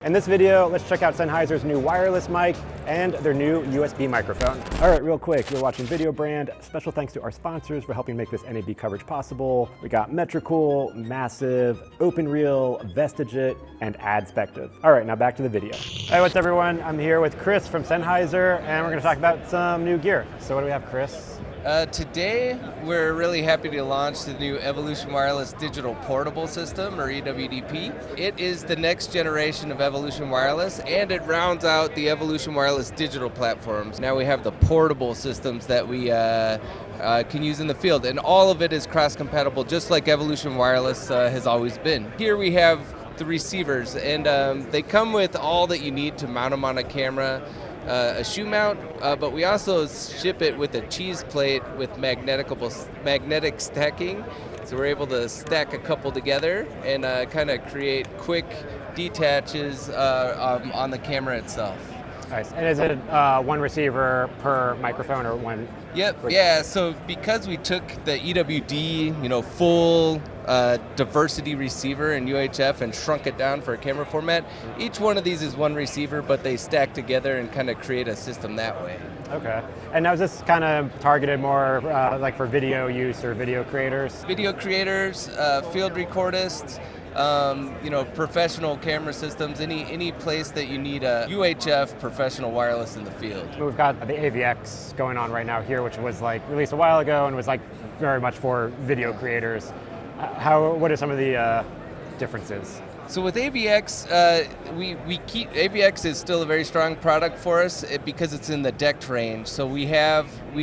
In this video, let's check out Sennheiser's new wireless mic and their new USB microphone. All right, real quick, you're watching Video Brand. Special thanks to our sponsors for helping make this NAB coverage possible. We got Metricool, Massive, OpenReel, Vestigit, and Adspective. All right, now back to the video. Hey, what's everyone? I'm here with Chris from Sennheiser, and we're gonna talk about some new gear. So what do we have, Chris? Today, we're really happy to launch the new Evolution Wireless Digital Portable System, or EWDP. It is the next generation of Evolution Wireless, and it rounds out the Evolution Wireless digital platforms. Now we have the portable systems that we can use in the field, and all of it is cross-compatible, just like Evolution Wireless has always been. Here we have the receivers, and they come with all that you need to mount them on a camera. A shoe mount, but we also ship it with a cheese plate with magnetic stacking. So we're able to stack a couple together and kind of create quick detaches on the camera itself. Nice. And is it one receiver per microphone or one? Yep. Yeah. So because we took the EWD, full diversity receiver in UHF and shrunk it down for a camera format, each one of these is one receiver, but they stack together and kind of create a system that way. Okay. And now is this kind of targeted more like for video use or video creators? Video creators, field recordists. Professional camera systems, any place that you need a UHF professional wireless in the field. We've got the AVX going on right now here, which was like released a while ago and was like very much for video creators. What are some of the differences? So with AVX, AVX is still a very strong product for us because it's in the DECT range. So we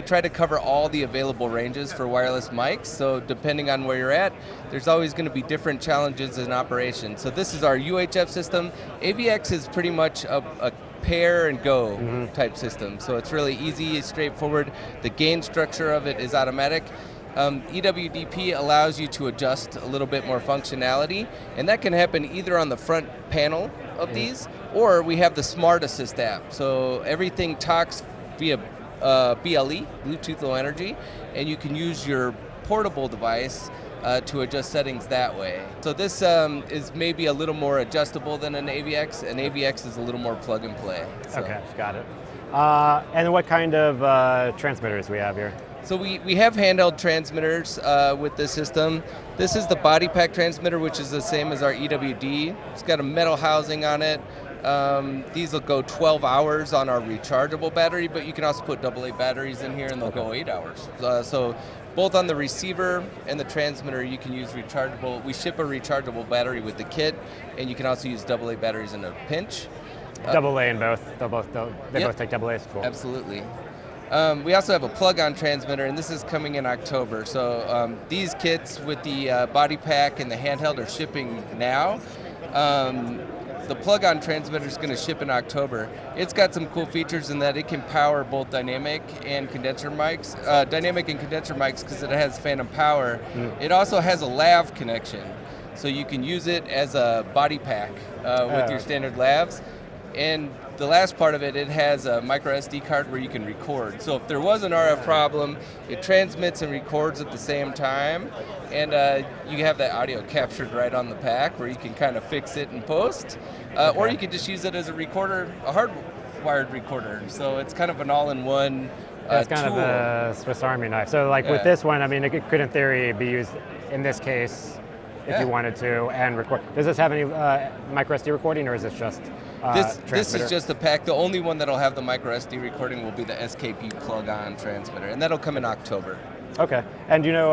try to cover all the available ranges for wireless mics. So depending on where you're at, there's always going to be different challenges in operation. So this is our UHF system. AVX is pretty much a pair and go type system. So it's really easy, straightforward. The gain structure of it is automatic. EWDP allows you to adjust a little bit more functionality, and that can happen either on the front panel of these, or we have the Smart Assist app. So everything talks via BLE, Bluetooth Low Energy, and you can use your portable device to adjust settings that way. So this is maybe a little more adjustable than an AVX, and AVX is a little more plug and play. So. Okay, got it. And what kind of transmitters do we have here? So we have handheld transmitters with this system. This is the body pack transmitter, which is the same as our EWD. It's got a metal housing on it. These will go 12 hours on our rechargeable battery, but you can also put AA batteries in here and they'll go 8 hours. So both on the receiver and the transmitter, you can use rechargeable. We ship a rechargeable battery with the kit, and you can also use AA batteries in a pinch. AA in both? They both take AA's? Cool. Absolutely. We also have a plug-on transmitter, and this is coming in October. So these kits with the body pack and the handheld are shipping now. The plug-on transmitter is going to ship in October. It's got some cool features in that it can power both dynamic and condenser mics. Dynamic and condenser mics because it has phantom power. It also has a lav connection, so you can use it as a body pack with your standard lavs. And the last part of it has a micro SD card where you can record. So if there was an RF problem, it transmits and records at the same time, and you have that audio captured right on the pack where you can kind of fix it in post, or you can just use it as a recorder, a hardwired recorder. So it's kind of an all-in-one it's kind tool. of a Swiss Army knife. So like with this one, I mean, it could in theory be used in this case if you wanted to and record. Does this have any micro SD recording, or is this just This is just the pack. The only one that'll have the micro SD recording will be the SKP plug-on transmitter, and that'll come in October. Okay. And do you know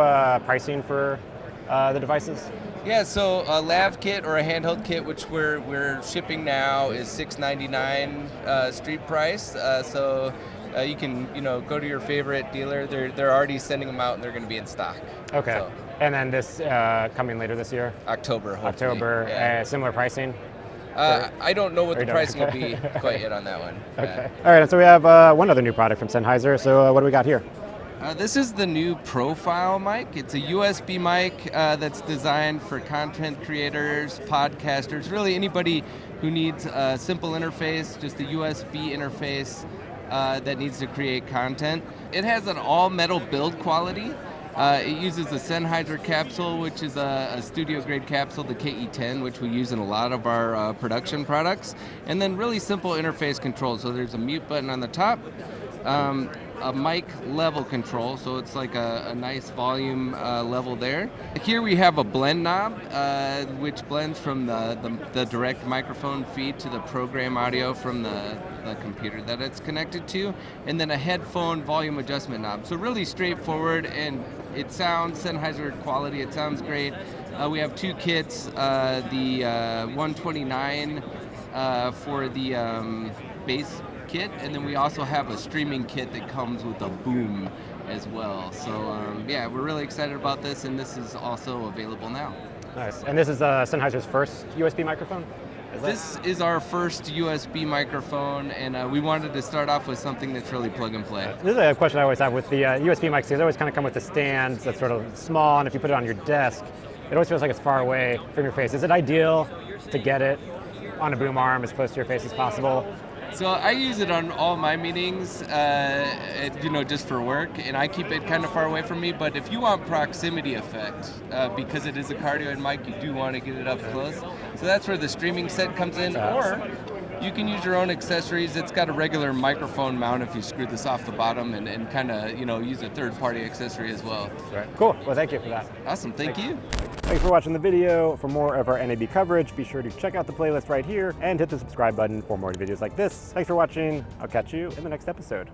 pricing for the devices? Yeah, so a lav kit or a handheld kit, which we're shipping now, is $699 street price. So you can go to your favorite dealer. They're already sending them out, and they're going to be in stock. Okay. So, and then this coming later this year? October, hopefully. October. Yeah. Similar pricing? I don't know what the pricing will be quite yet on that one. Okay. All right, and so we have one other new product from Sennheiser. So what do we got here? This is the new profile mic. It's a USB mic that's designed for content creators, podcasters, really anybody who needs a simple interface, just a USB interface that needs to create content. It has an all-metal build quality. It uses a Sennheiser capsule, which is a studio-grade capsule, the KE10, which we use in a lot of our production products. And then really simple interface control. So there's a mute button on the top, a mic level control, so it's like a nice volume level there. Here we have a blend knob, which blends from the direct microphone feed to the program audio from the computer that it's connected to, and then a headphone volume adjustment knob. So really straightforward, and it sounds Sennheiser quality, it sounds great. We have two kits, the 129 for the bass kit, and then we also have a streaming kit that comes with a boom as well. So yeah, we're really excited about this, and this is also available now. Nice. And this is Sennheiser's first USB microphone? This is our first USB microphone, and we wanted to start off with something that's really plug and play. This is a question I always have with the USB mics. They always kind of come with the stands that's sort of small, and if you put it on your desk, it always feels like it's far away from your face. Is it ideal to get it on a boom arm as close to your face as possible? So I use it on all my meetings, just for work, and I keep it kind of far away from me. But if you want proximity effect, because it is a cardioid mic, you do want to get it up close. So that's where the streaming set comes in, or you can use your own accessories. It's got a regular microphone mount if you screw this off the bottom, and kind of use a third-party accessory as well. Right. Cool. Well, thank you for that. Awesome. Thank you. Thanks for watching the video. For more of our NAB coverage, be sure to check out the playlist right here and hit the subscribe button for more videos like this. Thanks for watching. I'll catch you in the next episode.